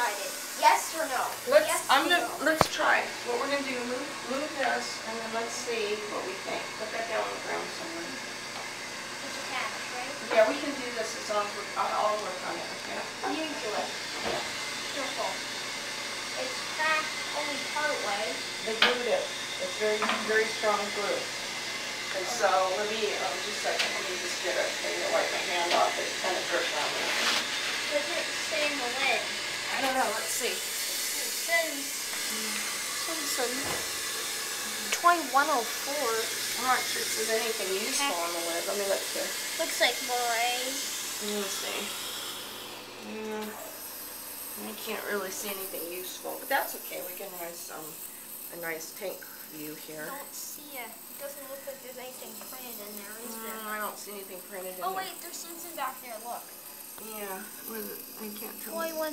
undecided. Yes or no? Let's try. What we're gonna do, move this, and then let's see what we think. Put that down on the ground somewhere. It's attached, right? Yeah, we can do this as long as I'll work on it, okay? Usually. Careful. It's cracked only part way. They glued it. It's very, very strong glue. And so, let me, just a second, let me just get it. I'm going to wipe my hand off. It's kind of dripped on me. Does it say in the lid? I don't know. Let's see. It says... Some 2104. I'm not sure it says anything useful on the lid. Let me look here. Looks like moray. Let me see. I can't really see anything useful, but that's okay. We can have a nice tank view here. I don't see it. It doesn't look like there's anything printed in there, is there? I don't see anything printed in there. Oh wait, there's something back there. Look. Yeah. What is it? I can't tell. 2100. It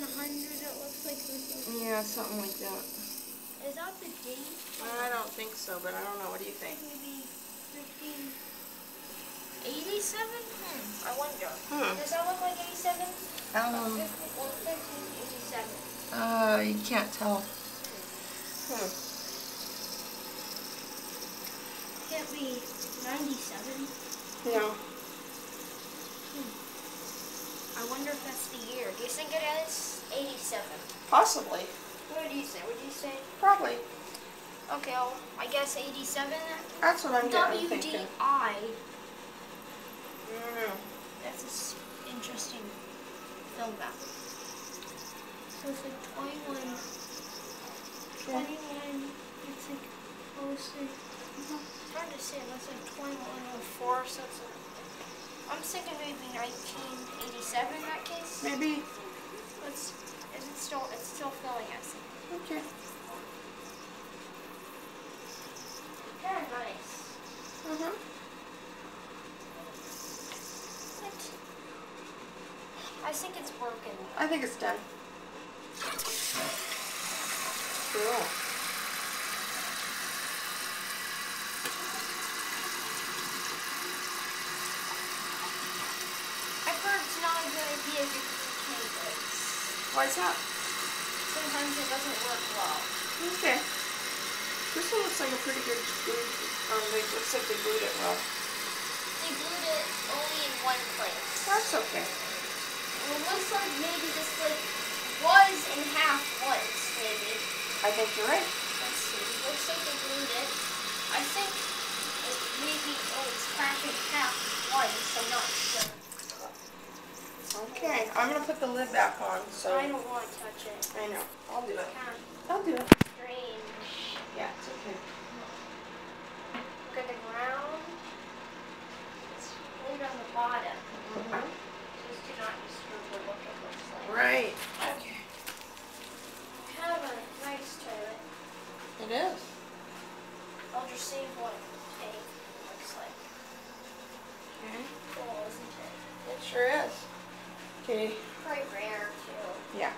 looks like there's. Yeah, something like that. Is that the date? I don't think so, but I don't know. What do you think? Maybe 1587? I wonder. Does that look like 87? 1587. You can't tell. Can't be 97. No. I wonder if that's the year. Do you think it is 87? Possibly. What do you say? What do you say? Probably. Okay, well, I guess 87. That's what I'm thinking. WDI. That's an interesting film map. So it's like 21. 21. It's like 06. It's hard to say. It looks like 2104. So it's like, I'm thinking maybe 1987 in that case. Maybe. It's still filling us. Okay. Kind of nice. I think it's working. I think it's done. Cool. I've heard it's not a good idea to communicate this. Why's that? Sometimes it doesn't work well. Okay. This one looks like a pretty good glue. It looks like they glued it well. They glued it only in one place. That's okay. It looks like maybe this like was in half once, maybe. I think you're right. Let's see. Looks like they glued it. I think it maybe it's cracked in half once. I'm not sure. Okay, I'm gonna put the lid back on. So I don't want to touch it. I know. I'll do it. I'll do it. Strange. Yeah, it's okay. Look at the ground. It's glued on the bottom. Just do not disturb the look it looks like. Right. Okay. Have a nice toilet. It is. I'll just see what it looks like. Okay. Cool, isn't it? It sure is. Okay. Quite rare too. Yeah.